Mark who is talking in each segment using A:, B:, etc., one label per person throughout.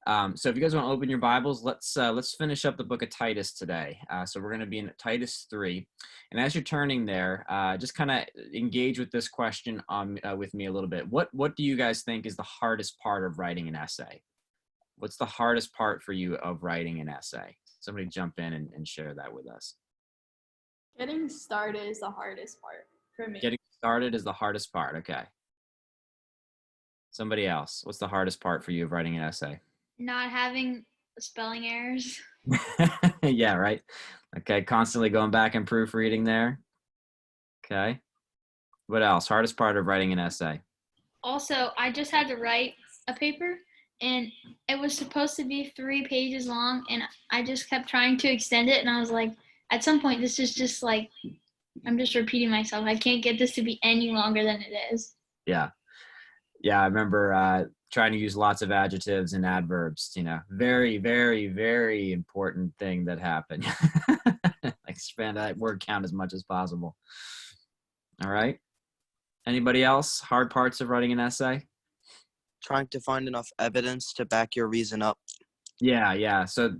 A: So if you guys want to open your Bibles, let's finish up the book of Titus today. So we're going to be in Titus 3. And as you're turning there, just kind of engage with this question with me a little bit. What do you guys think is the hardest part of writing an essay? What's the hardest part for you of writing an essay? Somebody jump in and share that with us.
B: Getting started is the hardest part for me.
A: Getting started is the hardest part. Okay. Somebody else. What's the hardest part for you of writing an essay?
C: Not having spelling errors.
A: Yeah, right. Okay, constantly going back and proofreading there. Okay. What else? Hardest part of writing an essay?
C: Also, I just had to write a paper and it was supposed to be 3 pages long and I just kept trying to extend it and I was like, at some point this is just like, I'm just repeating myself. I can't get this to be any longer than it is.
A: Yeah. I remember trying to use lots of adjectives and adverbs, very, very, very important thing that happened. Expand that word count as much as possible. All right. Anybody else? Hard parts of writing an essay?
D: Trying to find enough evidence to back your reason up.
A: Yeah. So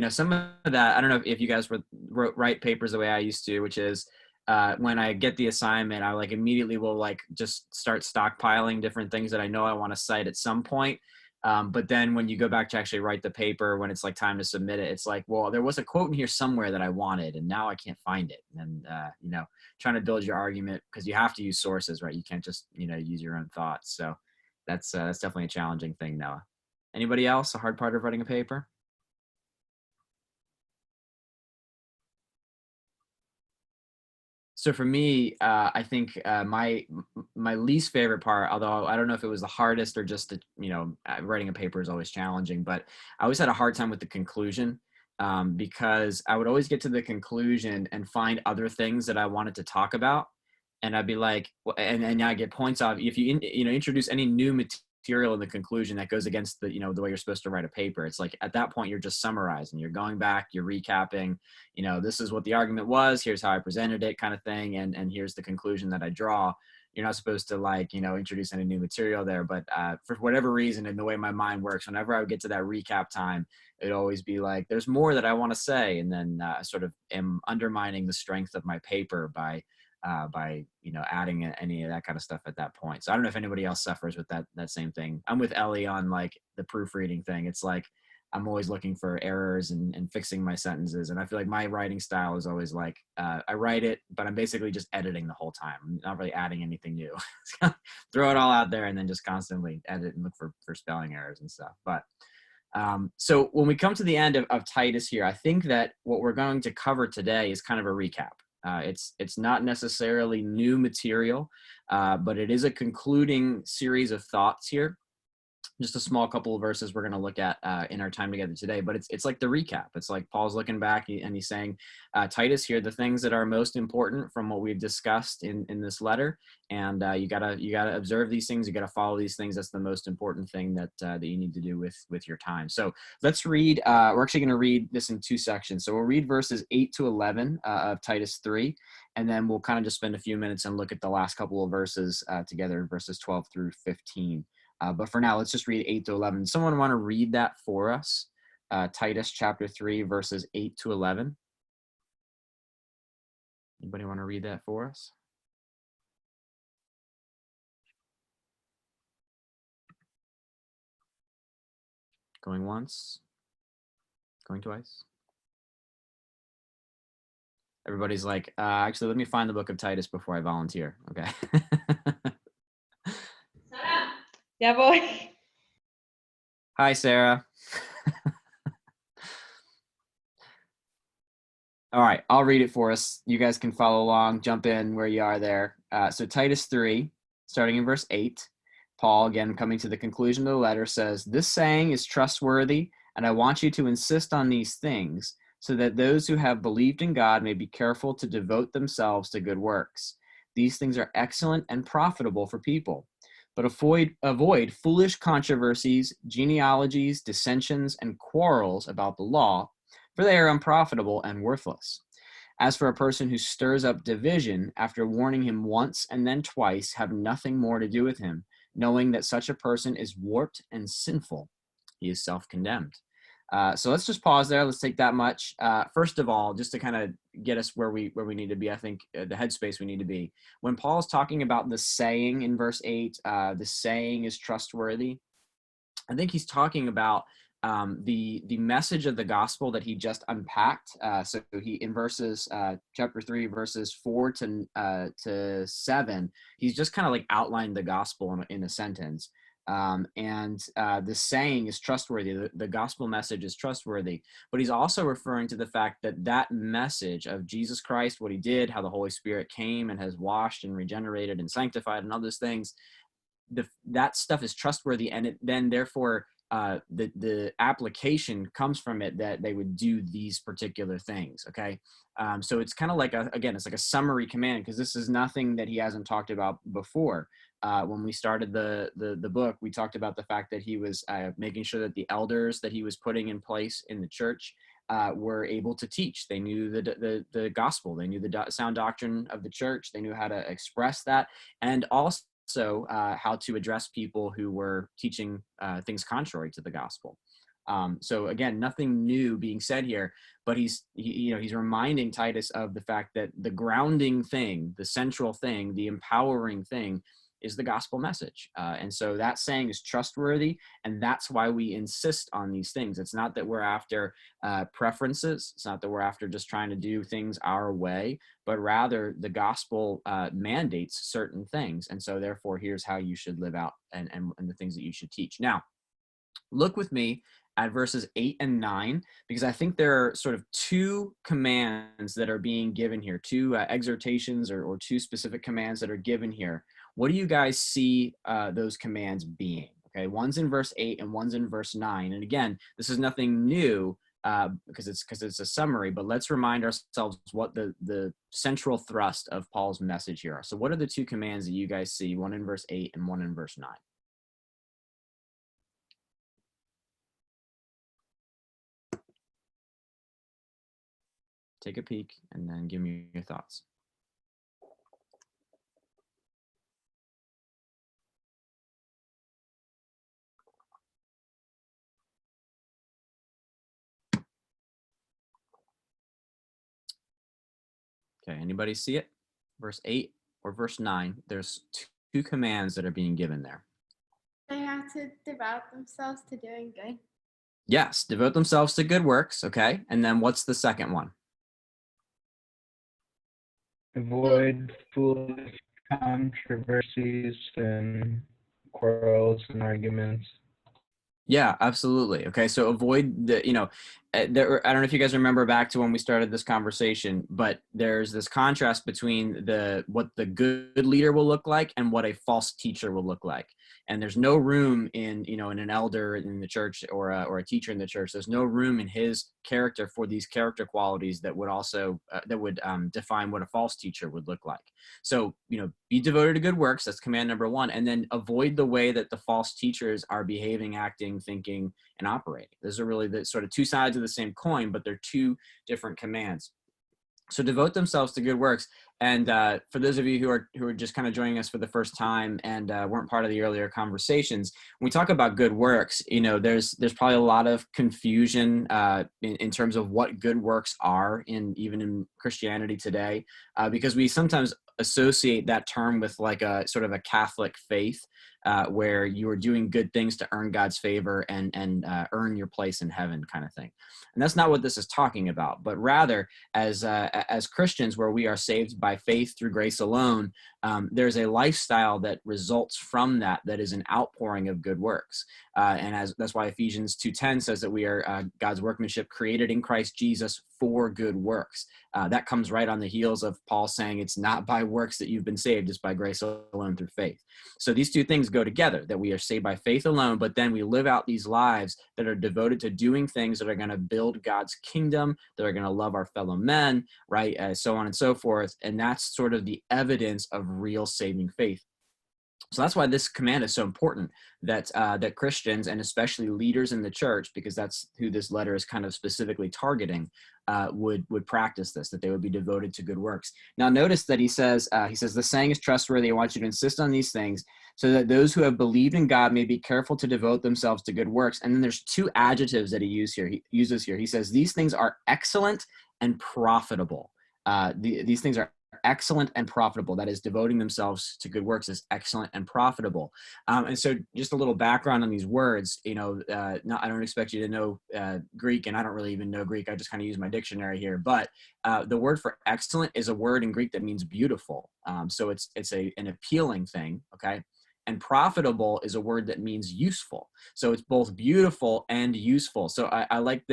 A: some of that, I don't know if you guys write papers the way I used to, which is when I get the assignment, I immediately will just start stockpiling different things that I know I want to cite at some point. But then when you go back to actually write the paper, when it's time to submit it, it's well, there was a quote in here somewhere that I wanted, and now I can't find it. And trying to build your argument, because you have to use sources, right? You can't just use your own thoughts. So that's definitely a challenging thing, Noah. Anybody else? A hard part of writing a paper? So for me, I think my least favorite part, although I don't know if it was the hardest or just writing a paper is always challenging, but I always had a hard time with the conclusion because I would always get to the conclusion and find other things that I wanted to talk about, and I'd be like, and I get points off if you introduce any new material in the conclusion that goes against the way you're supposed to write a paper. It's at that point you're just summarizing, you're going back, you're recapping, this is what the argument was, here's how I presented it, kind of thing, and here's the conclusion that I draw. You're not supposed to introduce any new material there, but for whatever reason, in the way my mind works, whenever I would get to that recap time, it'd always be there's more that I want to say, and then I sort of am undermining the strength of my paper by adding any of that kind of stuff at that point. So I don't know if anybody else suffers with that same thing. I'm with Ellie on the proofreading thing. It's I'm always looking for errors and fixing my sentences. And I feel my writing style is always I write it, but I'm basically just editing the whole time. I'm not really adding anything new. Throw it all out there and then just constantly edit and look for spelling errors and stuff. But so when we come to the end of Titus here, I think that what we're going to cover today is kind of a recap. It's not necessarily new material, but it is a concluding series of thoughts here. Just a small couple of verses we're going to look at in our time together today, but it's like the recap. It's Paul's looking back and he's saying, Titus, here are the things that are most important from what we've discussed in this letter, and you gotta observe these things. You gotta follow these things. That's the most important thing that you need to do with your time. So let's read. We're actually going to read this in 2 sections. So we'll read verses 8 to 11 of Titus 3, and then we'll kind of just spend a few minutes and look at the last couple of verses together, verses 12 through 15. But for now, let's just read 8 to 11. Someone want to read that for us? Titus chapter 3, verses 8 to 11. Anybody want to read that for us? Going once? Going twice? Everybody's actually, let me find the book of Titus before I volunteer. Okay.
E: Yeah, boy.
A: Hi, Sarah. All right, I'll read it for us. You guys can follow along, jump in where you are there. So Titus 3, starting in verse 8, Paul, again, coming to the conclusion of the letter, says, "This saying is trustworthy, and I want you to insist on these things, so that those who have believed in God may be careful to devote themselves to good works. These things are excellent and profitable for people. But avoid foolish controversies, genealogies, dissensions, and quarrels about the law, for they are unprofitable and worthless. As for a person who stirs up division, after warning him once and then twice, have nothing more to do with him, knowing that such a person is warped and sinful. he is self-condemned. So let's just pause there. Let's take that much. First of all, just to kind of get us where we need to be, I think the headspace we need to be. When Paul is talking about the saying in verse 8, the saying is trustworthy. I think he's talking about the message of the gospel that he just unpacked. So he in verses chapter 3, verses 4 to 7, he's just kind of like outlined the gospel in a sentence. The saying is trustworthy. The gospel message is trustworthy, but he's also referring to the fact that that message of Jesus Christ, what he did, how the Holy Spirit came and has washed and regenerated and sanctified and all those things, that stuff is trustworthy, and it then therefore the application comes from it that they would do these particular things. Okay, so it's kind of like it's like a summary command, because this is nothing that he hasn't talked about before. When we started the book, we talked about the fact that he was making sure that the elders that he was putting in place in the church were able to teach. They knew the gospel. They knew the sound doctrine of the church. They knew how to express that, and also how to address people who were teaching things contrary to the gospel. So again, nothing new being said here, but he's reminding Titus of the fact that the grounding thing, the central thing, the empowering thing is the gospel message. And so that saying is trustworthy, and that's why we insist on these things. It's not that we're after preferences. It's not that we're after just trying to do things our way, but rather the gospel mandates certain things. And so therefore, here's how you should live out and the things that you should teach. Now, look with me at verses 8 and 9, because I think there are sort of two commands that are being given here, two exhortations or two specific commands that are given here. What do you guys see those commands being? Okay, one's in verse 8 and one's in verse 9. And again, this is nothing new because it's a summary, but let's remind ourselves what the central thrust of Paul's message here are. So what are the two commands that you guys see, one in verse 8 and one in verse 9? Take a peek and then give me your thoughts. Okay, anybody see it? Verse 8 or verse 9, there's two commands that are being given there.
B: They have to devote themselves to doing good.
A: Yes, devote themselves to good works, okay? And then what's the second one?
F: Avoid foolish controversies and quarrels and arguments.
A: Yeah, absolutely. Okay, so avoid I don't know if you guys remember back to when we started this conversation, but there's this contrast between what the good leader will look like and what a false teacher will look like. And there's no room in an elder in the church or a teacher in the church. There's no room in his character for these character qualities that would also define what a false teacher would look like. So, be devoted to good works. That's command number one. And then avoid the way that the false teachers are behaving, acting, thinking, and operating. Those are really the sort of two sides of the same coin, but they're two different commands. So devote themselves to good works. And for those of you who are just kind of joining us for the first time and weren't part of the earlier conversations, when we talk about good works, there's probably a lot of confusion in terms of what good works are even in Christianity today, because we sometimes associate that term with like a sort of a Catholic faith where you are doing good things to earn God's favor and earn your place in heaven kind of thing. And that's not what this is talking about, but rather as Christians, where we are saved by faith through grace alone, there's a lifestyle that results from that is an outpouring of good works. And that's why Ephesians 2:10 says that we are God's workmanship created in Christ Jesus for good works. That comes right on the heels of Paul saying it's not by works that you've been saved, it's by grace alone through faith. So these two things go together, that we are saved by faith alone, but then we live out these lives that are devoted to doing things that are going to build God's kingdom, that are going to love our fellow men, right? So on and so forth. And that's sort of the evidence of real saving faith. So that's why this command is so important, that Christians, and especially leaders in the church, because that's who this letter is kind of specifically targeting, would practice this, that they would be devoted to good works. Now notice that he says the saying is trustworthy. I want you to insist on these things. so that those who have believed in God may be careful to devote themselves to good works. And then there's two adjectives that he uses here. He says, these things are excellent and profitable. These things are excellent and profitable. That is, devoting themselves to good works is excellent and profitable. And so just a little background on these words, I don't expect you to know Greek, and I don't really even know Greek. I just kind of use my dictionary here. But the word for excellent is a word in Greek that means beautiful. So it's an appealing thing, okay? And profitable is a word that means useful. So it's both beautiful and useful. So I like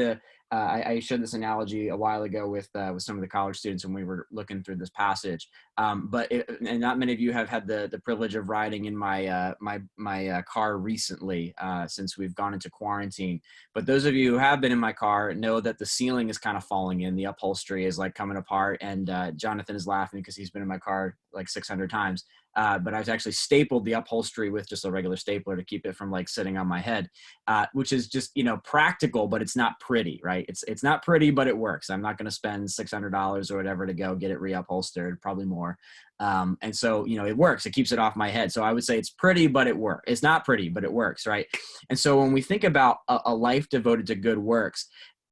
A: I shared this analogy a while ago with some of the college students when we were looking through this passage. And not many of you have had the privilege of riding in my car recently since we've gone into quarantine. But those of you who have been in my car know that the ceiling is kind of falling in, the upholstery is like coming apart, and Jonathan is laughing because he's been in my car like 600 times. But I've actually stapled the upholstery with just a regular stapler to keep it from like sitting on my head, which is just, practical, but it's not pretty, right? It's not pretty, but it works. I'm not going to spend $600 or whatever to go get it reupholstered, probably more. And so, it works. It keeps it off my head. So I would say it's pretty, but it works. It's not pretty, but it works, right? And so when we think about a life devoted to good works,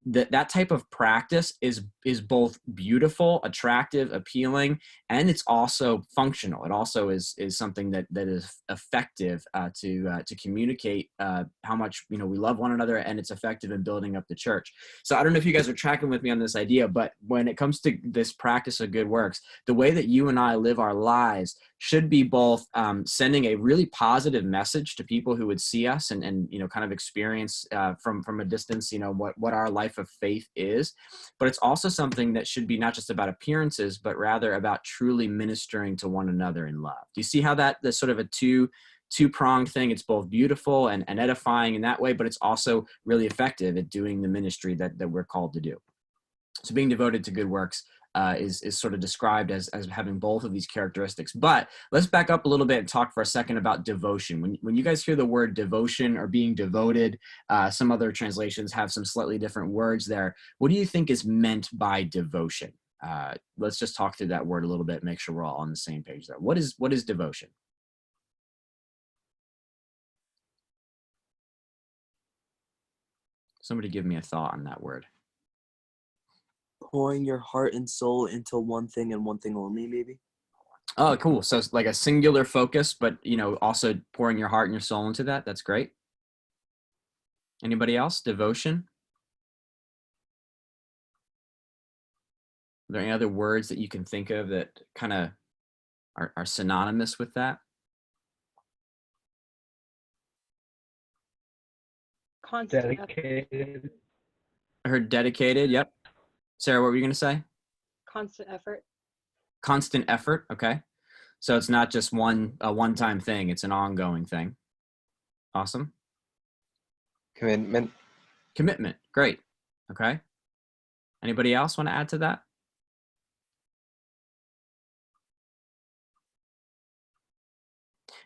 A: that type of practice is both beautiful, attractive, appealing, and it's also functional. It also is something that is effective to communicate how much we love one another, and it's effective in building up the church. So I don't know if you guys are tracking with me on this idea, but when it comes to this practice of good works, the way that you and I live our lives should be both sending a really positive message to people who would see us and kind of experience from a distance what our life of faith is, but it's also something that should be not just about appearances, but rather about truly ministering to one another in love. Do you see how that's sort of a two-pronged thing? It's both beautiful and edifying in that way, but it's also really effective at doing the ministry that we're called to do. So being devoted to good works is sort of described as having both of these characteristics. But let's back up a little bit and talk for a second about devotion. When you guys hear the word devotion or being devoted, some other translations have some slightly different words there. What do you think is meant by devotion? Let's just talk through that word a little bit, make sure we're all on the same page there. What is devotion? Somebody give me a thought on that word.
D: Pouring your heart and soul into one thing and one thing only, maybe.
A: Oh, cool. So it's like a singular focus, but also pouring your heart and your soul into that. That's great. Anybody else? Devotion? Are there any other words that you can think of that kind of are synonymous with that?
E: Constant effort.
F: Dedicated.
A: I heard dedicated. Yep. Sarah, what were you going to say?
E: Constant effort.
A: Constant effort. Okay. So it's not just a one-time thing. It's an ongoing thing. Awesome.
G: Commitment.
A: Commitment. Great. Okay. Anybody else want to add to that?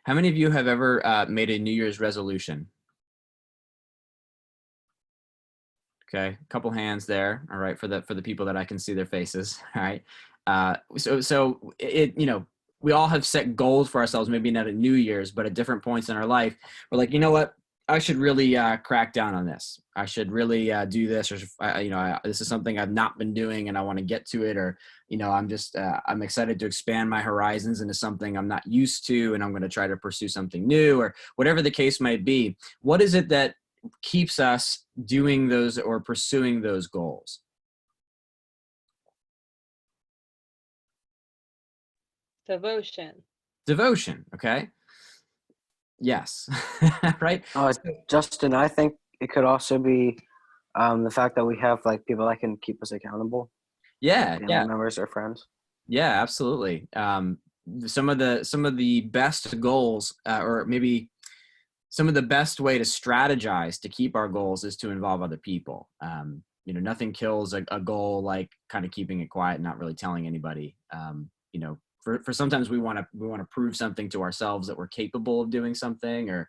A: How many of you have ever made a New Year's resolution? Okay, a couple hands there. All right, for the people that I can see their faces. All right. So we all have set goals for ourselves, maybe not at New Year's, but at different points in our life. We're like, you know what? I should really crack down on this. I should really do this, or this is something I've not been doing, and I want to get to it. Or I'm excited to expand my horizons into something I'm not used to, and I'm going to try to pursue something new, or whatever the case might be. What is it that keeps us doing those or pursuing those goals? Devotion. Okay. Yes. Right.
H: Justin, I think it could also be the fact that we have like people that can keep us accountable.
A: Yeah.
H: Family members or friends.
A: Yeah, absolutely. Some of the best goals, or maybe some of the best way to strategize to keep our goals, is to involve other people. Nothing kills a goal like kind of keeping it quiet and not really telling anybody. For sometimes we want to prove something to ourselves that we're capable of doing something, or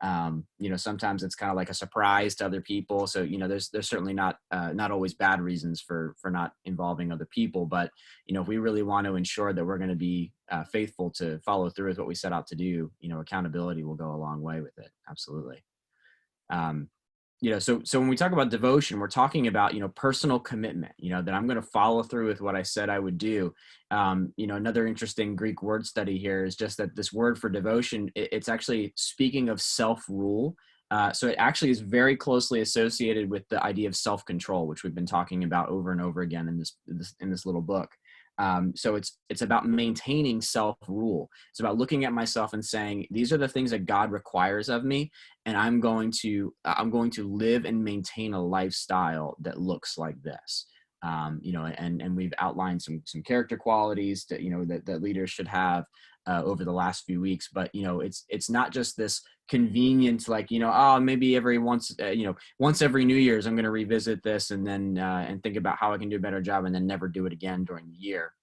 A: You know, sometimes it's kind of like a surprise to other people. So, you know, there's certainly not always bad reasons for not involving other people. But, you know, if we really want to ensure that we're going to be faithful to follow through with what we set out to do, you know, accountability will go a long way with it. Absolutely. Um, you know, so when we talk about devotion, we're talking about, you know, personal commitment, you know, that I'm going to follow through with what I said I would do. You know, another interesting Greek word study here is just that this word for devotion, it's actually speaking of self-rule. So it actually is very closely associated with the idea of self-control, which we've been talking about over and over again in this little book. So it's about maintaining self-rule. It's about looking at myself and saying, these are the things that God requires of me, and I'm going to live and maintain a lifestyle that looks like this. You know, and we've outlined some character qualities that, you know, that leaders should have over the last few weeks. But, you know, it's not just this convenient, like, you know, oh, maybe every once every New Year's I'm going to revisit this and then and think about how I can do a better job, and then never do it again during the year.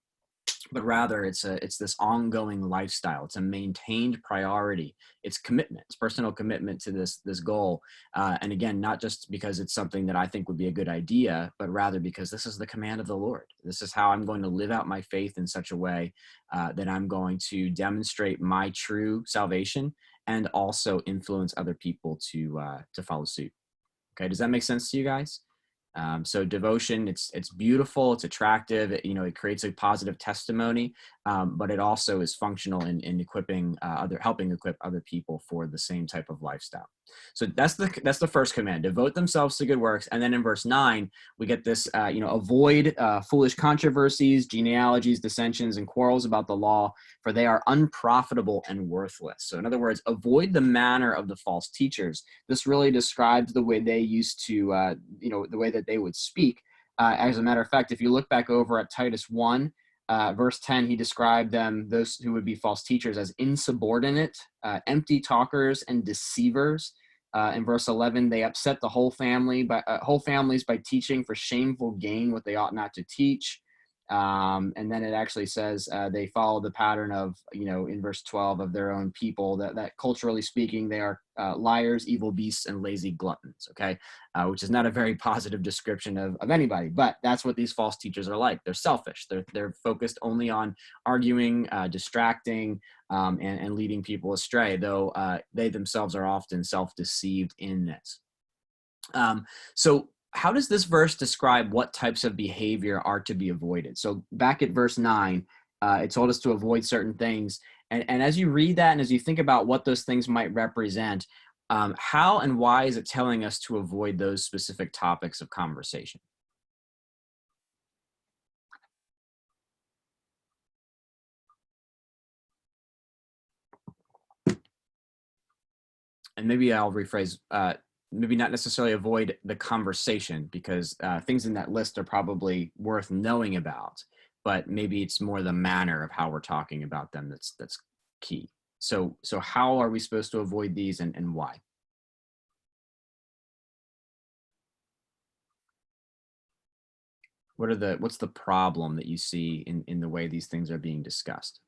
A: But rather it's this ongoing lifestyle. It's a maintained priority. It's commitment. It's personal commitment to this goal. And again, not just because it's something that I think would be a good idea, but rather because this is the command of the Lord. This is how I'm going to live out my faith in such a way that I'm going to demonstrate my true salvation and also influence other people to follow suit. Okay, does that make sense to you guys? So devotion, it's beautiful, it's attractive, you know, it creates a positive testimony, but it also is functional in equipping helping equip other people for the same type of lifestyle. So that's the first command: devote themselves to good works. And then in verse 9, we get this, you know, avoid foolish controversies, genealogies, dissensions, and quarrels about the law, for they are unprofitable and worthless. So in other words, avoid the manner of the false teachers. This really describes the way they used to, you know, the way that they would speak. As a matter of fact, if you look back over at Titus 1, verse 10, he described them, those who would be false teachers, as insubordinate, empty talkers, and deceivers. In verse 11, they upset the whole families by teaching for shameful gain what they ought not to teach. And then it actually says they follow the pattern of, you know, in verse 12, of their own people, that culturally speaking, they are liars, evil beasts, and lazy gluttons, okay? Which is not a very positive description of anybody, but that's what these false teachers are like. They're selfish. They're focused only on arguing, distracting, and leading people astray, though they themselves are often self-deceived in this. So how does this verse describe what types of behavior are to be avoided? So back at verse 9, it told us to avoid certain things. And as you read that and as you think about what those things might represent, how and why is it telling us to avoid those specific topics of conversation? And maybe I'll rephrase, maybe not necessarily avoid the conversation, because things in that list are probably worth knowing about, but maybe it's more the manner of how we're talking about them that's key. So how are we supposed to avoid these, and why? What's the problem that you see in the way these things are being discussed?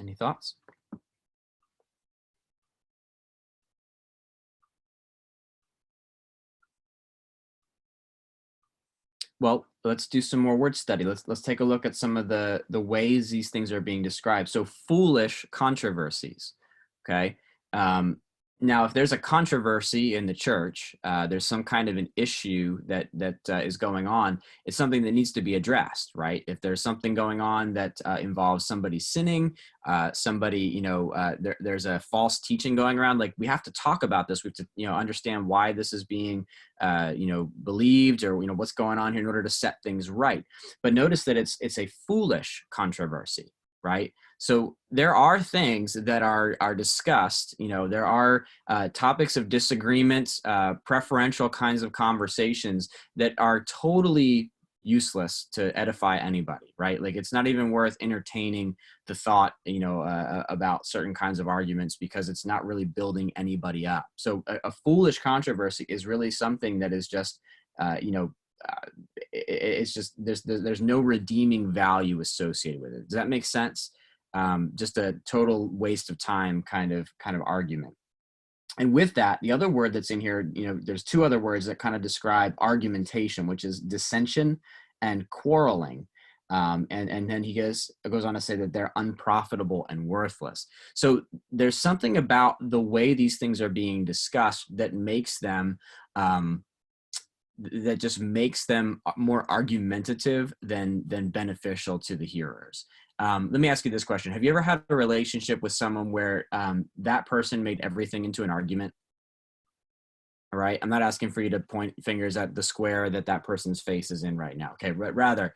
A: Any thoughts? Well, let's do some more word study. Let's take a look at some of the ways these things are being described. So foolish controversies. Okay. Now, if there's a controversy in the church, there's some kind of an issue that is going on. It's something that needs to be addressed, right? If there's something going on that involves somebody sinning, somebody, you know, there's a false teaching going around. Like, we have to talk about this. We have to, you know, understand why this is being, you know, believed, or, you know, what's going on here in order to set things right. But notice that it's a foolish controversy, right? So there are things that are discussed, you know, there are topics of disagreement, preferential kinds of conversations that are totally useless to edify anybody, right? Like it's not even worth entertaining the thought, about certain kinds of arguments because it's not really building anybody up. So a foolish controversy is really something that is just, it's just there's no redeeming value associated with it. Does that make sense? Just a total waste of time kind of argument. And with that, the other word that's in here, there's two other words that kind of describe argumentation, which is dissension and quarreling. And then he goes on to say that they're unprofitable and worthless. So there's something about the way these things are being discussed that makes them, that just makes them more argumentative than beneficial to the hearers. Let me ask you this question. Have you ever had a relationship with someone where that person made everything into an argument? All right. I'm not asking for you to point fingers at the square that person's face is in right now. Okay. Rather,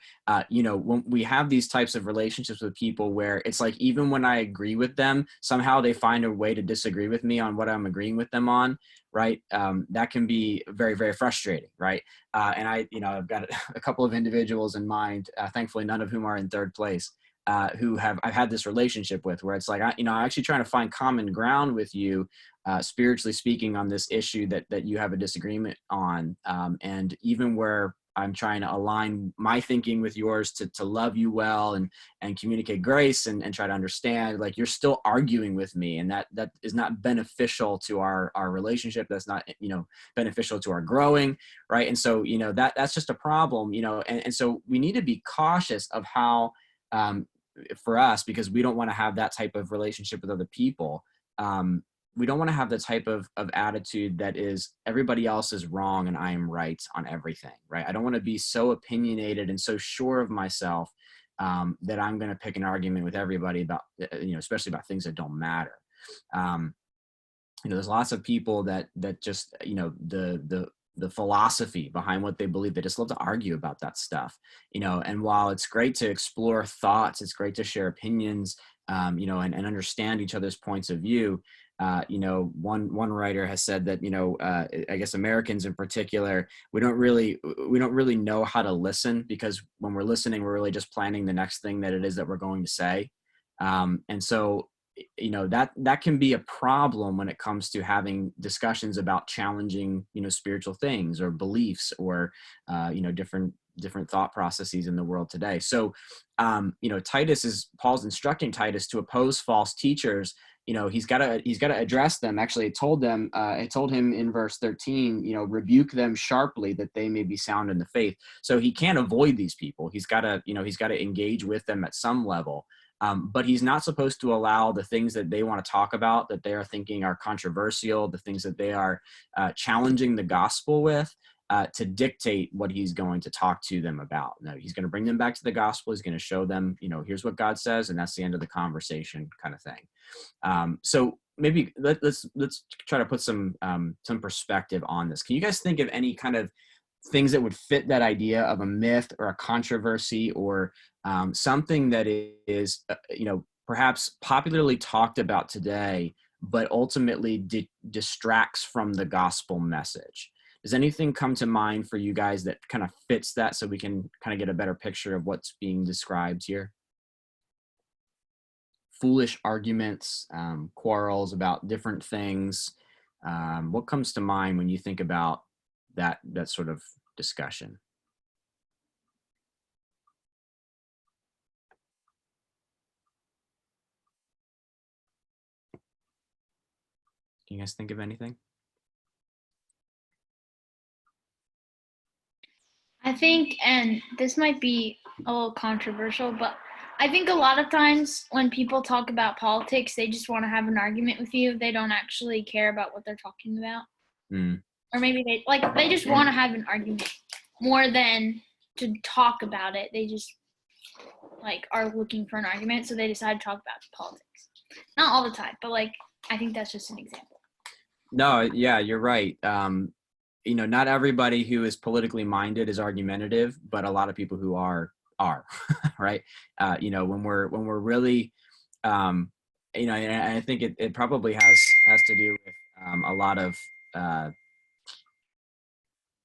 A: when we have these types of relationships with people where it's like, even when I agree with them, somehow they find a way to disagree with me on what I'm agreeing with them on. Right. That can be very, very frustrating. Right. And I've got a couple of individuals in mind, thankfully, none of whom are in third place. Who I've had this relationship with, where it's like, I'm actually trying to find common ground with you, spiritually speaking, on this issue that you have a disagreement on. And even where I'm trying to align my thinking with yours to love you well and communicate grace and try to understand, like, you're still arguing with me, and that is not beneficial to our relationship. That's not, beneficial to our growing. Right. And so, that's just a problem, and so we need to be cautious of how, for us, because we don't want to have that type of relationship with other people. We don't want to have the type of attitude that is everybody else is wrong and I am right on everything, right? I don't want to be so opinionated and so sure of myself that I'm going to pick an argument with everybody about, especially about things that don't matter. There's lots of people that just, the philosophy behind what they believe, they just love to argue about that stuff, and while it's great to explore thoughts, it's great to share opinions, and understand each other's points of view. One writer has said that, I guess Americans in particular, we don't really know how to listen, because when we're listening, we're really just planning the next thing that it is that we're going to say. And so, that can be a problem when it comes to having discussions about challenging, spiritual things or beliefs or, different thought processes in the world today. So, Paul's instructing Titus to oppose false teachers. He's got to address them. Actually, it told him in verse 13, rebuke them sharply that they may be sound in the faith. So he can't avoid these people. He's got to engage with them at some level. But he's not supposed to allow the things that they want to talk about, that they are thinking are controversial, the things that they are challenging the gospel with, to dictate what he's going to talk to them about. No, he's going to bring them back to the gospel. He's going to show them, here's what God says, and that's the end of the conversation, kind of thing. So maybe let's try to put some perspective on this. Can you guys think of any kind of things that would fit that idea of a myth or a controversy, or something that is, perhaps popularly talked about today, but ultimately distracts from the gospel message? Does anything come to mind for you guys that kind of fits that, so we can kind of get a better picture of what's being described here? Foolish arguments, quarrels about different things. What comes to mind when you think about that sort of discussion? Can you guys think of anything?
C: I think, and this might be a little controversial, but I think a lot of times when people talk about politics, they just want to have an argument with you. They don't actually care about what they're talking about. Or maybe they just want to have an argument more than to talk about it. They just are looking for an argument, so they decide to talk about politics. Not all the time, but I think that's just an example. No,
A: yeah, you're right. Not everybody who is politically minded is argumentative, but a lot of people who are, right? When we're really, and I think it probably has to do with a lot of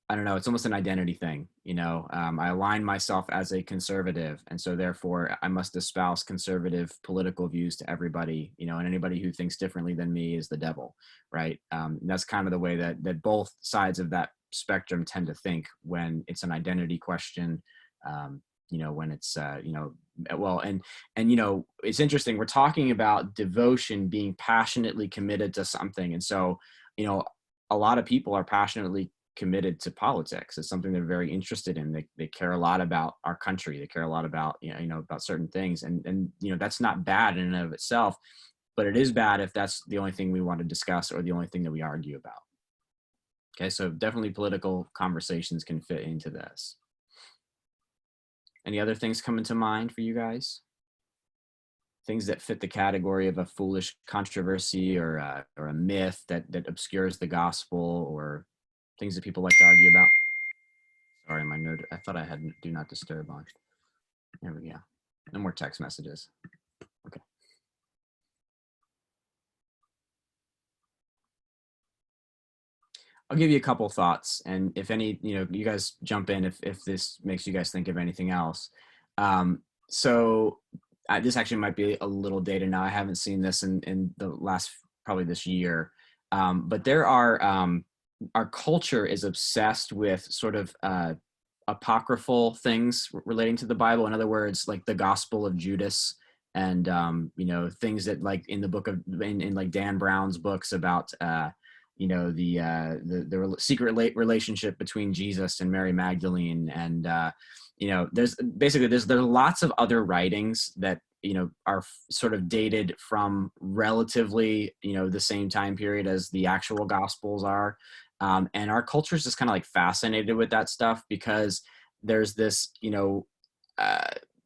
A: I don't know, it's almost an identity thing, I align myself as a conservative, and so therefore I must espouse conservative political views to everybody, and anybody who thinks differently than me is the devil, right? And that's kind of the way that both sides of that spectrum tend to think when it's an identity question, when it's, well, and it's interesting, we're talking about devotion, being passionately committed to something, and so, a lot of people are passionately committed to politics. It's something they're very interested in. They care a lot about our country. They care a lot about, about certain things. And that's not bad in and of itself, but it is bad if that's the only thing we want to discuss or the only thing that we argue about. Okay. So definitely political conversations can fit into this. Any other things coming to mind for you guys? Things that fit the category of a foolish controversy or a myth that obscures the gospel, or things that people like to argue about. Sorry, my note. I thought I had do not disturb on. There we go. No more text messages. Okay. I'll give you a couple thoughts, and if any, you guys jump in if this makes you guys think of anything else. So this actually might be a little dated now. I haven't seen this in the last probably this year, but there are our culture is obsessed with sort of apocryphal things relating to the Bible. In other words, like the Gospel of Judas, and things that, like in the book of in like Dan Brown's books about the secret relationship between Jesus and Mary Magdalene, and there's lots of other writings that are sort of dated from relatively the same time period as the actual Gospels are. And our culture is just kind of like fascinated with that stuff, because there's this,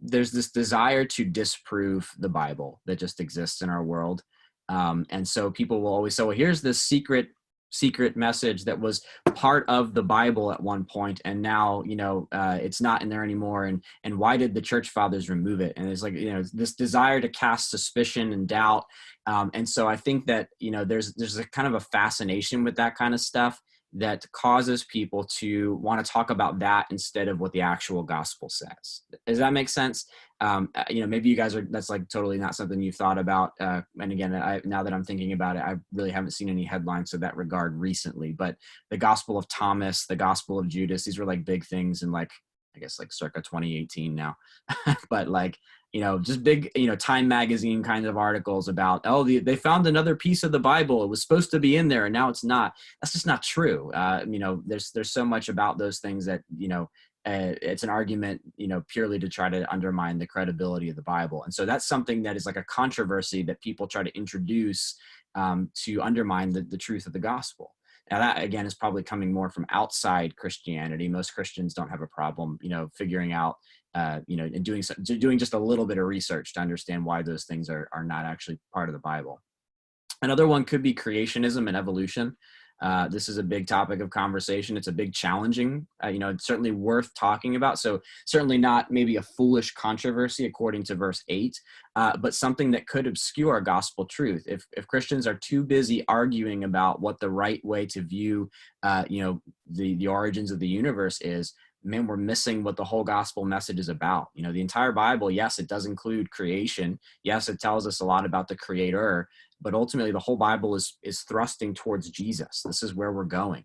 A: there's this desire to disprove the Bible that just exists in our world. And so people will always say, well, here's this secret message that was part of the Bible at one point, and now it's not in there anymore, and why did the church fathers remove it? And it's like this desire to cast suspicion and doubt, and so I think that there's a kind of a fascination with that kind of stuff that causes people to want to talk about that instead of what the actual gospel says. Does that make sense? Maybe you guys that's like totally not something you've thought about. And again, now that I'm thinking about it, I really haven't seen any headlines of that regard recently, but the Gospel of Thomas, the Gospel of Judas, these were like big things in like, I guess like circa 2018 now, but like, just big, Time magazine kind of articles about, they found another piece of the Bible. It was supposed to be in there and now it's not. That's just not true. There's so much about those things that, it's an argument, purely to try to undermine the credibility of the Bible. And so that's something that is like a controversy that people try to introduce to undermine the truth of the gospel. Now that, again, is probably coming more from outside Christianity. Most Christians don't have a problem, figuring out, and doing just a little bit of research to understand why those things are not actually part of the Bible. Another one could be creationism and evolution. This is a big topic of conversation. It's a big challenging, it's certainly worth talking about. So certainly not maybe a foolish controversy according to verse 8, but something that could obscure gospel truth. If Christians are too busy arguing about what the right way to view, the origins of the universe is, man, we're missing what the whole gospel message is about. The entire Bible, yes, it does include creation. Yes, it tells us a lot about the creator, but ultimately the whole Bible is thrusting towards Jesus. This is where we're going.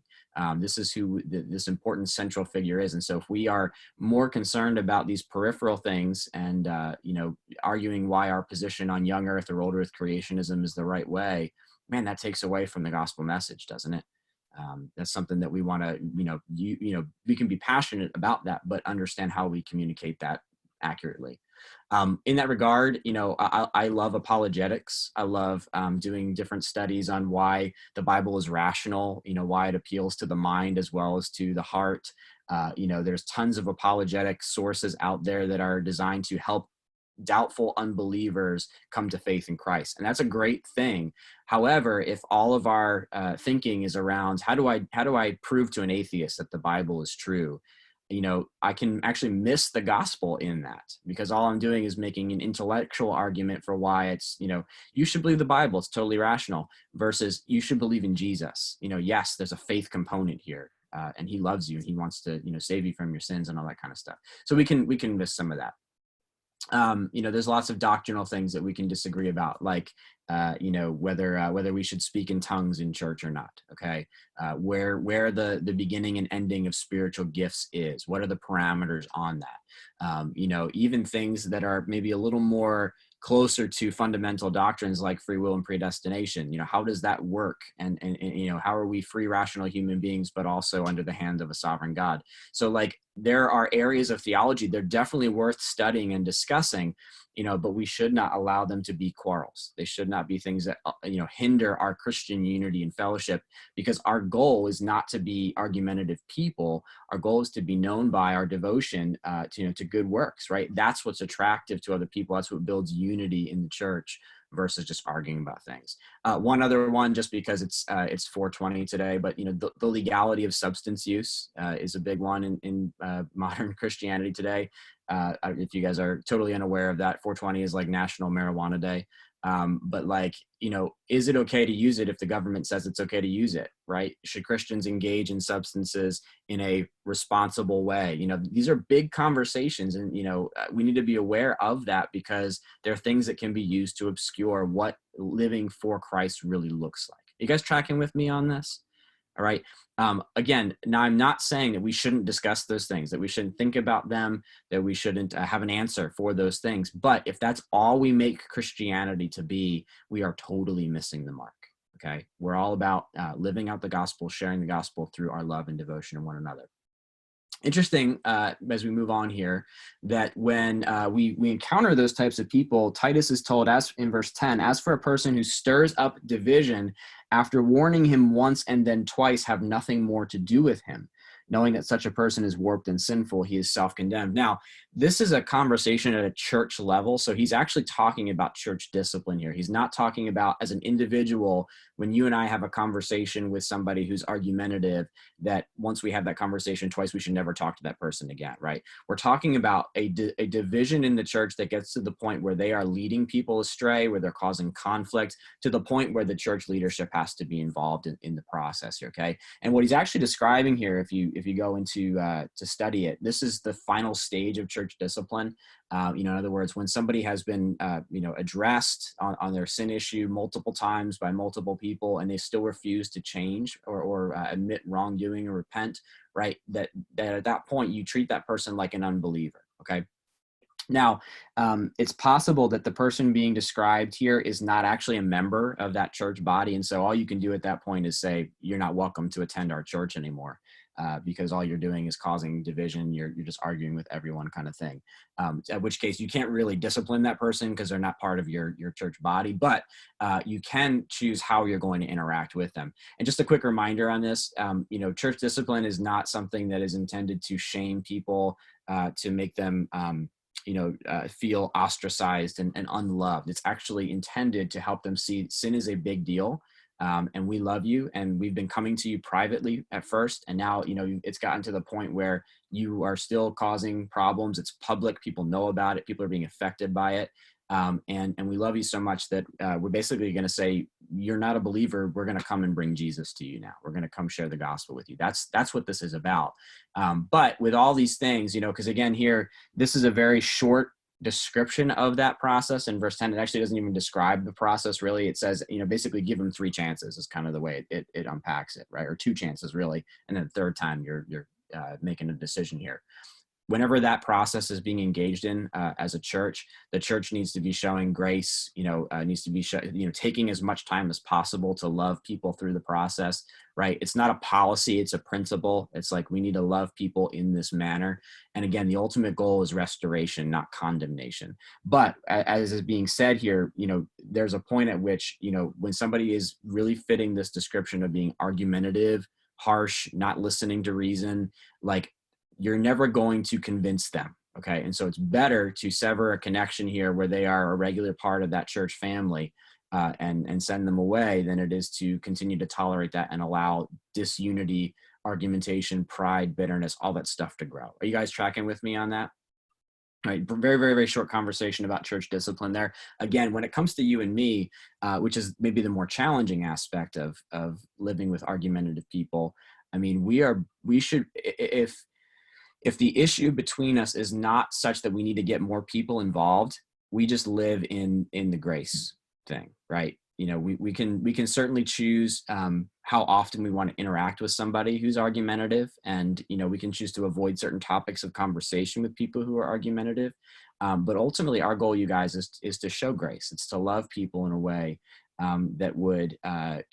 A: This is who this important central figure is. And so if we are more concerned about these peripheral things and, arguing why our position on young earth or old earth creationism is the right way, man, that takes away from the gospel message, doesn't it? That's something that we want to, we can be passionate about that, but understand how we communicate that accurately. In that regard, I love apologetics. I love doing different studies on why the Bible is rational, why it appeals to the mind as well as to the heart. There's tons of apologetic sources out there that are designed to help doubtful unbelievers come to faith in Christ. And that's a great thing. However, if all of our thinking is around how do I prove to an atheist that the Bible is true, I can actually miss the gospel in that, because all I'm doing is making an intellectual argument for why it's, you should believe the Bible, it's totally rational, versus you should believe in Jesus. Yes, there's a faith component here. and he loves you and he wants to, save you from your sins and all that kind of stuff. So we can miss some of that. There's lots of doctrinal things that we can disagree about, like, whether we should speak in tongues in church or not. Okay. Where the beginning and ending of spiritual gifts is, what are the parameters on that? Even things that are maybe a little more closer to fundamental doctrines like free will and predestination. How does that work? And how are we free, rational human beings, but also under the hand of a sovereign God? So, like, there are areas of theology, they're definitely worth studying and discussing, but we should not allow them to be quarrels. They should not be things that, hinder our Christian unity and fellowship, because our goal is not to be argumentative people. Our goal is to be known by our devotion to good works, right? That's what's attractive to other people. That's what builds unity in the church versus just arguing about things. One other one, just because it's 420 today, but the legality of substance use is a big one in modern Christianity today. If you guys are totally unaware of that, 420 is like National Marijuana Day. But like, is it okay to use it if the government says it's okay to use it, right? Should Christians engage in substances in a responsible way? These are big conversations, and, we need to be aware of that, because there are things that can be used to obscure what living for Christ really looks like. You guys tracking with me on this? All right. Again, now I'm not saying that we shouldn't discuss those things, that we shouldn't think about them, that we shouldn't have an answer for those things. But if that's all we make Christianity to be, we are totally missing the mark. Okay. We're all about living out the gospel, sharing the gospel through our love and devotion to one another. Interesting, as we move on here, that when we encounter those types of people, Titus is told, as in verse 10, as for a person who stirs up division, after warning him once and then twice, have nothing more to do with him. Knowing that such a person is warped and sinful, he is self-condemned. Now, this is a conversation at a church level, so he's actually talking about church discipline here. He's not talking about, as an individual, when you and I have a conversation with somebody who's argumentative, that once we have that conversation twice, we should never talk to that person again, right? We're talking about a division in the church that gets to the point where they are leading people astray, where they're causing conflict, to the point where the church leadership has to be involved in the process here, okay? And what he's actually describing here, if you go into to study it, this is the final stage of church discipline. In other words, when somebody has been addressed on their sin issue multiple times by multiple people, and they still refuse to change or admit wrongdoing or repent, right? That at that point you treat that person like an unbeliever. Okay. Now, it's possible that the person being described here is not actually a member of that church body. And so all you can do at that point is say, you're not welcome to attend our church anymore, because all you're doing is causing division. You're just arguing with everyone, kind of thing. At which case you can't really discipline that person because they're not part of your church body, but you can choose how you're going to interact with them. And just a quick reminder on this, church discipline is not something that is intended to shame people, to make them feel ostracized and unloved. It's actually intended to help them see sin is a big deal. And we love you, and we've been coming to you privately at first, and now it's gotten to the point where you are still causing problems. It's public, people know about it, people are being affected by it, and we love you so much that we're basically going to say, you're not a believer, we're going to come and bring Jesus to you now. We're going to come share the gospel with you. That's what this is about. But with all these things, because again here, this is a very short description of that process. In verse 10, it actually doesn't even describe the process really. It says, basically give them 3 chances is kind of the way it unpacks it, right? Or 2 chances really. And then the third time you're making a decision here. Whenever that process is being engaged in as a church, the church needs to be showing grace, needs to be, taking as much time as possible to love people through the process, right? It's not a policy, it's a principle. It's like, we need to love people in this manner. And again, the ultimate goal is restoration, not condemnation. But as is being said here, there's a point at which, when somebody is really fitting this description of being argumentative, harsh, not listening to reason, like, you're never going to convince them. Okay. And so it's better to sever a connection here where they are a regular part of that church family, and send them away, than it is to continue to tolerate that and allow disunity, argumentation, pride, bitterness, all that stuff to grow. Are you guys tracking with me on that? All right, very, very, very short conversation about church discipline there. Again, when it comes to you and me, which is maybe the more challenging aspect of living with argumentative people, I mean, we should, if the issue between us is not such that we need to get more people involved, we just live in the grace thing, right? You know, we can certainly choose how often we want to interact with somebody who's argumentative, and you know, we can choose to avoid certain topics of conversation with people who are argumentative. But ultimately, our goal, you guys, is to show grace. It's to love people in a way that would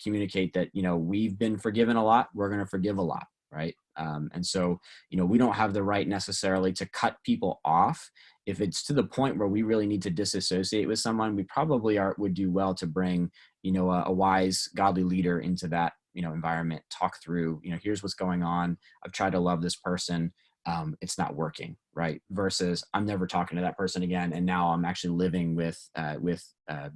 A: communicate that, you know, we've been forgiven a lot. We're going to forgive a lot, right? And so, you know, we don't have the right necessarily to cut people off. If it's to the point where we really need to disassociate with someone, we probably would do well to bring, you know, a wise, godly leader into that, you know, environment, talk through, you know, here's what's going on. I've tried to love this person. It's not working, right? Versus I'm never talking to that person again, and now I'm actually living with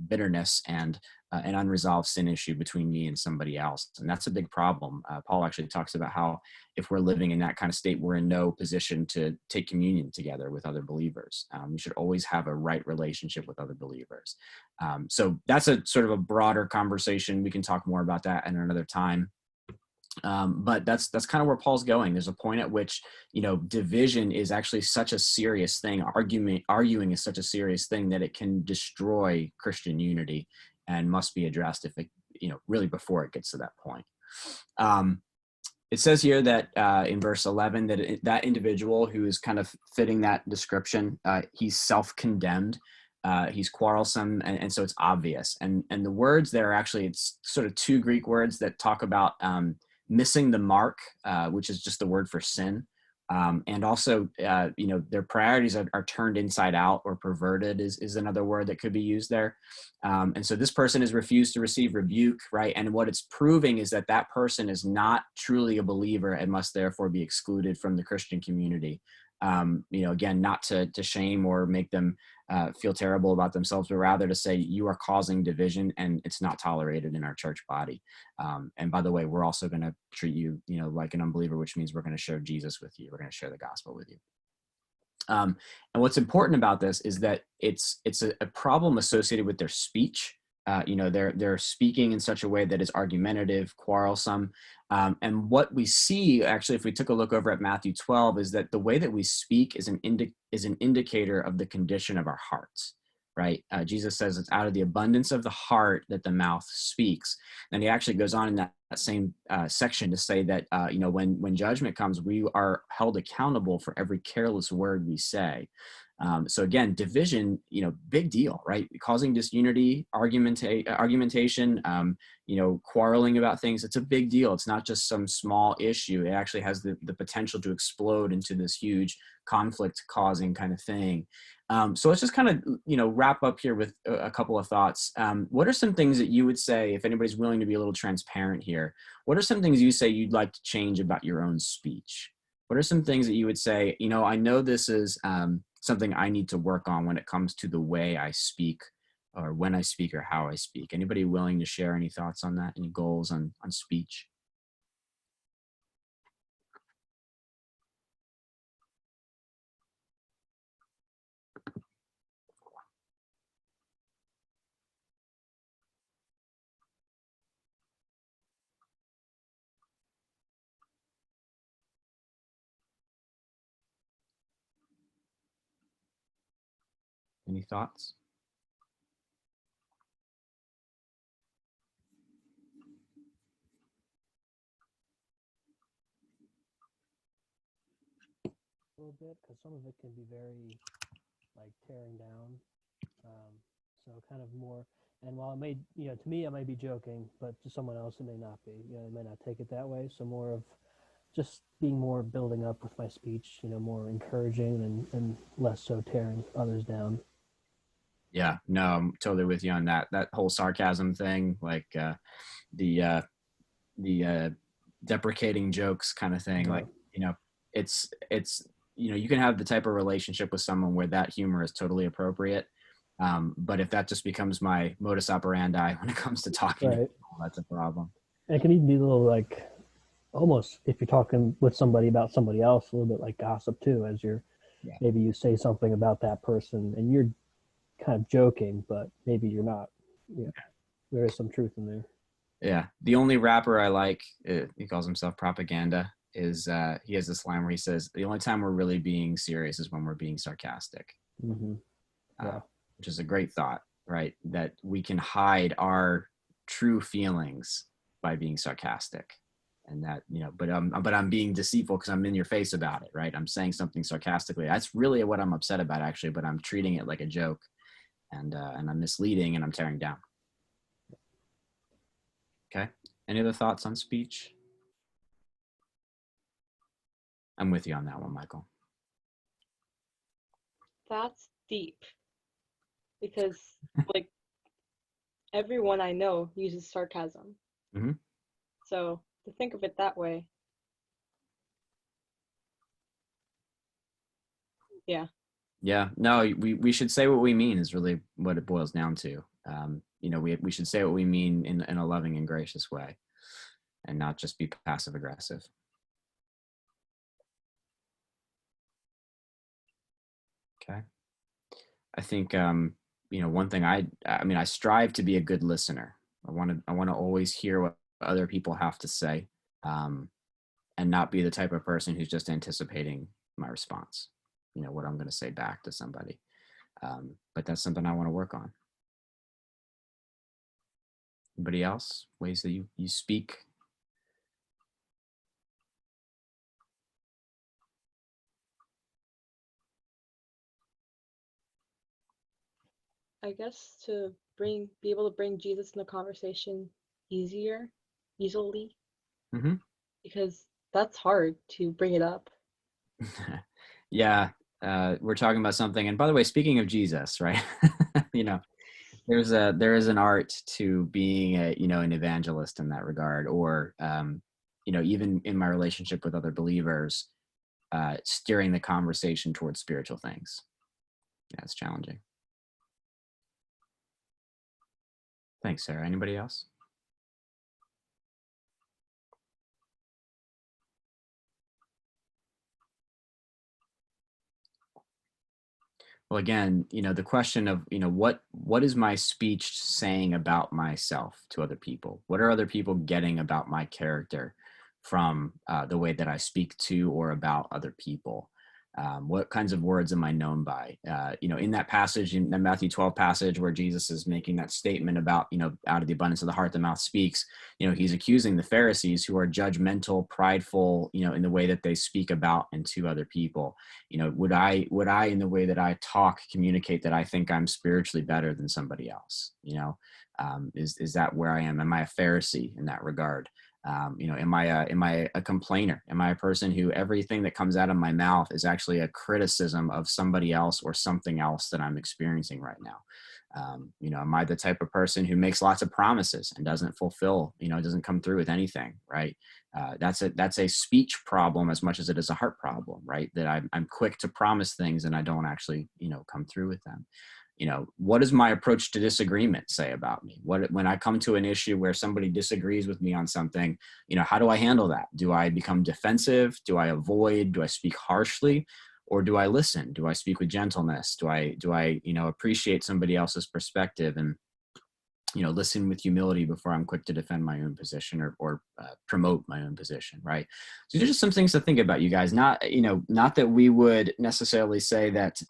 A: bitterness and an unresolved sin issue between me and somebody else, and that's a big problem. Paul actually talks about how if we're living in that kind of state, we're in no position to take communion together with other believers. We should always have a right relationship with other believers. So that's a sort of a broader conversation. We can talk more about that at another time. But that's kind of where Paul's going. There's a point at which, you know, division is actually such a serious thing. Arguing is such a serious thing that it can destroy Christian unity and must be addressed if it, you know, really before it gets to that point. It says here that in verse 11 that that individual who is kind of fitting that description, he's self-condemned. He's quarrelsome, and so it's obvious. And the words there are actually, it's sort of two Greek words that talk about missing the mark, which is just the word for sin. And also, you know, their priorities are turned inside out, or perverted is another word that could be used there. And so this person has refused to receive rebuke, right? And what it's proving is that that person is not truly a believer and must therefore be excluded from the Christian community. You know, again, not to shame or make them feel terrible about themselves, but rather to say you are causing division and it's not tolerated in our church body. And by the way, we're also going to treat you, you know, like an unbeliever, which means we're going to share Jesus with you. We're going to share the gospel with you. And what's important about this is that it's a problem associated with their speech. You know, they're speaking in such a way that is argumentative, quarrelsome. And what we see, actually, if we took a look over at Matthew 12, is that the way that we speak is an indicator of the condition of our hearts, right? Jesus says it's out of the abundance of the heart that the mouth speaks. And he actually goes on in that same section to say that, you know, when judgment comes, we are held accountable for every careless word we say. So again, division, you know, big deal, right? Causing disunity, argumentation, you know, quarreling about things. It's a big deal. It's not just some small issue. It actually has the potential to explode into this huge conflict causing kind of thing. So let's just kind of, you know, wrap up here with a couple of thoughts. What are some things that you would say, if anybody's willing to be a little transparent here, what are some things you say you'd like to change about your own speech? What are some things that you would say, you know, I know this is something I need to work on when it comes to the way I speak, or when I speak, or how I speak? Anybody willing to share any thoughts on that? Any goals on speech? Any thoughts?
I: A little bit, because some of it can be very like tearing down. So kind of more, and while it may, you know, to me, I may be joking, but to someone else, it may not be. You know, they may not take it that way. So more of just being more building up with my speech, you know, more encouraging and less so tearing others down.
A: Yeah, no, I'm totally with you on that. That whole sarcasm thing, like the deprecating jokes kind of thing.
I: Yeah.
A: Like, you know, it's you know, you can have the type of relationship with someone where that humor is totally appropriate. But if that just becomes my modus operandi when it comes to talking to
I: Right.
A: people, that's a problem.
I: And it can even be a little like almost if you're talking with somebody about somebody else, a little bit like gossip too, as you're
A: Yeah.
I: maybe you say something about that person and you're kind of joking, but maybe you're not. Yeah, there is some truth in there.
A: Yeah. The only rapper I like, he calls himself Propaganda, is he has this line where he says, the only time we're really being serious is when we're being sarcastic,
I: Mm-hmm.
A: uh,
I: Yeah.
A: which is a great thought, right? That we can hide our true feelings by being sarcastic. And that, but I'm being deceitful because I'm in your face about it, right? I'm saying something sarcastically. That's really what I'm upset about, actually, but I'm treating it like a joke, and I'm misleading and I'm tearing down. Okay. Any other thoughts on speech? I'm with you on that one, Michael.
E: That's deep because like everyone I know uses sarcasm.
A: Mhm.
E: So to think of it that way, yeah.
A: Yeah. No, we should say what we mean is really what it boils down to. We should say what we mean in a loving and gracious way, and not just be passive aggressive. Okay. I think one thing I strive to be a good listener. I want to always hear what other people have to say, and not be the type of person who's just anticipating my response. What I'm going to say back to somebody. But that's something I want to work on. Anybody else? Ways that you speak?
E: I guess to be able to bring Jesus in the conversation easily,
A: Mm-hmm.
E: because that's hard to bring it up.
A: Yeah, we're talking about something. And by the way, speaking of Jesus, right? There is an art to being an evangelist in that regard, or even in my relationship with other believers, steering the conversation towards spiritual things. Yeah, it's challenging. Thanks, Sarah. Anybody else? Well, again, the question of, what is my speech saying about myself to other people? What are other people getting about my character from the way that I speak to or about other people? What kinds of words am I known by? In that passage, in the Matthew 12 passage where Jesus is making that statement about, out of the abundance of the heart, the mouth speaks, he's accusing the Pharisees, who are judgmental, prideful, in the way that they speak about and to other people. Would I in the way that I talk communicate that I think I'm spiritually better than somebody else? Is that where I am? Am I a Pharisee in that regard? Am I a complainer? Am I a person who everything that comes out of my mouth is actually a criticism of somebody else or something else that I'm experiencing right now? Am I the type of person who makes lots of promises and doesn't fulfill, doesn't come through with anything, right? That's a speech problem as much as it is a heart problem, right? That I'm quick to promise things and I don't actually, come through with them. What does my approach to disagreement say about me? When I come to an issue where somebody disagrees with me on something, how do I handle that? Do I become defensive? Do I avoid? Do I speak harshly? Or do I listen? Do I speak with gentleness? Do I appreciate somebody else's perspective and, listen with humility before I'm quick to defend my own position or promote my own position, right? So there's just some things to think about, you guys. Not that we would necessarily say that,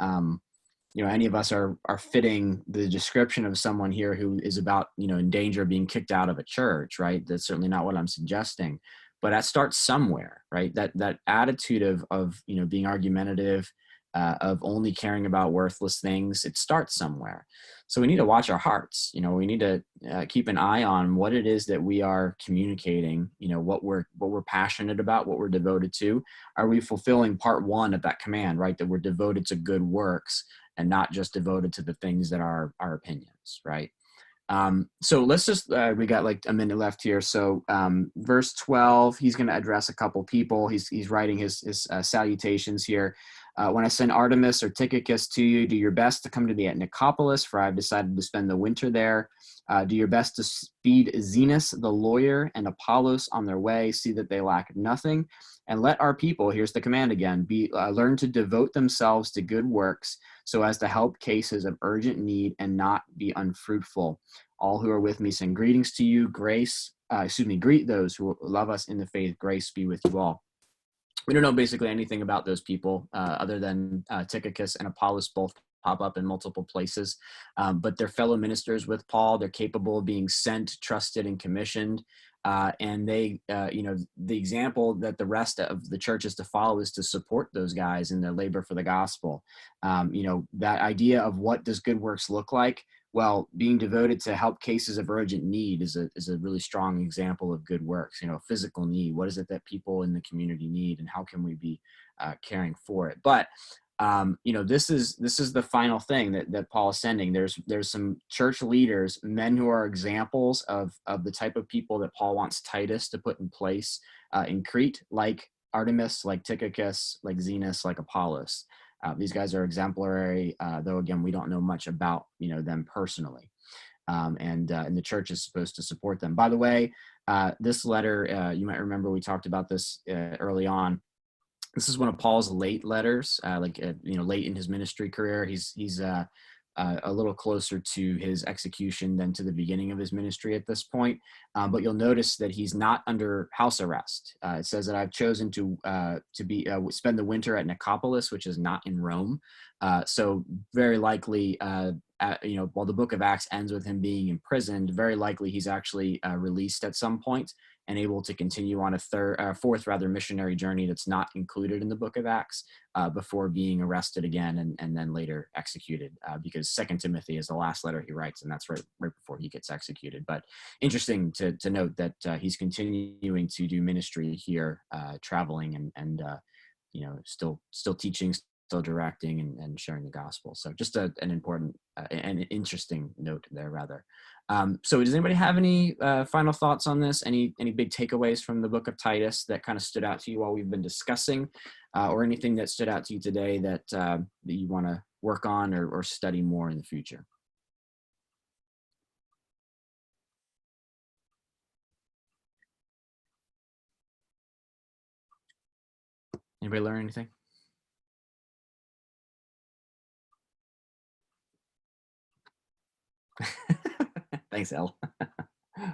A: any of us are fitting the description of someone here who is about, in danger of being kicked out of a church, right? That's certainly not what I'm suggesting, but that starts somewhere, right? That attitude of being argumentative, of only caring about worthless things, it starts somewhere. So we need to watch our hearts. We need to keep an eye on what it is that we are communicating. What we're passionate about, what we're devoted to. Are we fulfilling part one of that command, right? That we're devoted to good works and not just devoted to the things that are our opinions, right? So let's just, we got like a minute left here. So verse 12, he's going to address a couple people. He's writing his salutations here. When I send Artemis or Tychicus to you, do your best to come to me at Nicopolis, for I've decided to spend the winter there. Do your best to speed Zenas, the lawyer, and Apollos on their way. See that they lack nothing. And let our people, here's the command again, learn to devote themselves to good works so as to help cases of urgent need and not be unfruitful. All who are with me send greetings to you. Grace greet those who love us in the faith. Grace be with you all. We don't know basically anything about those people other than Tychicus and Apollos both pop up in multiple places, but they're fellow ministers with Paul. They're capable of being sent, trusted, and commissioned. And they, the example that the rest of the church is to follow is to support those guys in their labor for the gospel. That idea of what does good works look like? Well, being devoted to help cases of urgent need is a really strong example of good works. Physical need. What is it that people in the community need, and how can we be caring for it? But this is the final thing that Paul is sending. There's some church leaders, men who are examples of the type of people that Paul wants Titus to put in place in Crete, like Artemis, like Tychicus, like Zenos, like Apollos. These guys are exemplary, though again we don't know much about them personally, and the church is supposed to support them. By the way, this letter, you might remember we talked about this early on. This is one of Paul's late letters, late in his ministry career. He's a little closer to his execution than to the beginning of his ministry at this point. But you'll notice that he's not under house arrest. It says that I've chosen to spend the winter at Nicopolis, which is not in Rome. So very likely, while the book of Acts ends with him being imprisoned, very likely he's actually released at some point and able to continue on a fourth missionary journey that's not included in the book of Acts before being arrested again and then later executed, because 2 Timothy is the last letter he writes, and that's right before he gets executed. But interesting to note that he's continuing to do ministry here, traveling and still teaching, still directing and sharing the gospel. So just an important and interesting note there, rather. So does anybody have any final thoughts on this? Any big takeaways from the book of Titus that kind of stood out to you while we've been discussing, or anything that stood out to you today that you want to work on or study more in the future? Anybody learn anything? Thanks, Elle. All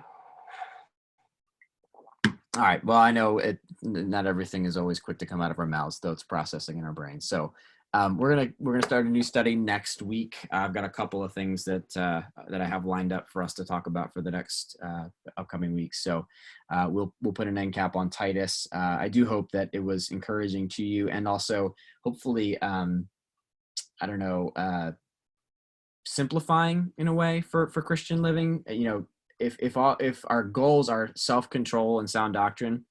A: right. Well, I know not everything is always quick to come out of our mouths, though it's processing in our brains. So we're gonna start a new study next week. I've got a couple of things that I have lined up for us to talk about for the next upcoming weeks. So we'll put an end cap on Titus. I do hope that it was encouraging to you, and also hopefully simplifying in a way for Christian living. If our goals are self-control and sound doctrine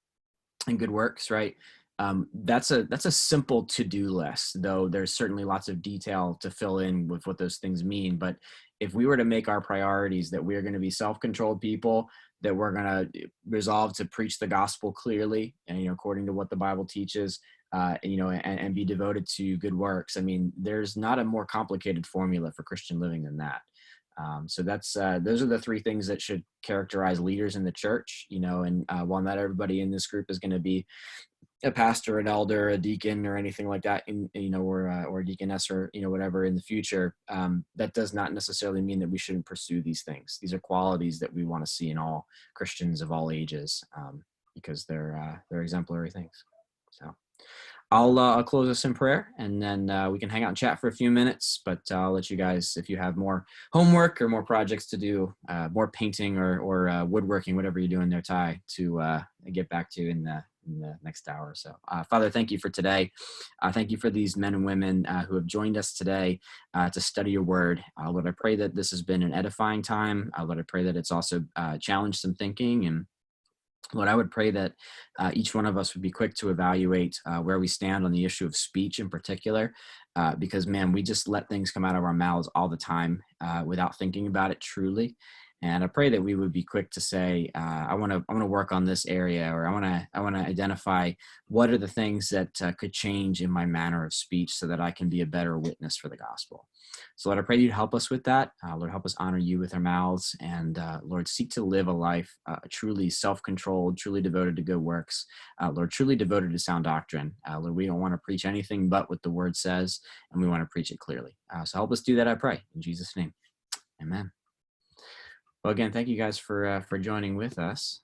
A: and good works, right? That's a simple to-do list, though there's certainly lots of detail to fill in with what those things mean. But if we were to make our priorities that we're going to be self-controlled people, that we're going to resolve to preach the gospel clearly and according to what the Bible teaches, and be devoted to good works. I mean, there's not a more complicated formula for Christian living than that. So that's those are the three things that should characterize leaders in the church. And while not everybody in this group is going to be a pastor, an elder, a deacon, or anything like that, or a deaconess, or whatever in the future, that does not necessarily mean that we shouldn't pursue these things. These are qualities that we want to see in all Christians of all ages, because they're exemplary things. So I'll close us in prayer, and then we can hang out and chat for a few minutes, but I'll let you guys, if you have more homework or more projects to do, more painting or woodworking, whatever you're doing there, Ty, to get back to in the next hour or so. Father, thank you for today. Thank you for these men and women who have joined us today to study your word. Lord, I pray that this has been an edifying time. Lord, I pray that it's also challenged some thinking, and Lord, I would pray that each one of us would be quick to evaluate where we stand on the issue of speech in particular, because, man, we just let things come out of our mouths all the time without thinking about it truly. And I pray that we would be quick to say, I want to work on this area, or I want to identify what are the things that could change in my manner of speech so that I can be a better witness for the gospel. So Lord, I pray you'd help us with that. Lord, help us honor you with our mouths, and Lord, seek to live a life truly self-controlled, truly devoted to good works. Lord, truly devoted to sound doctrine. Lord, we don't want to preach anything but what the word says, and we want to preach it clearly. So help us do that, I pray. In Jesus' name, amen. Well, again, thank you guys for joining with us.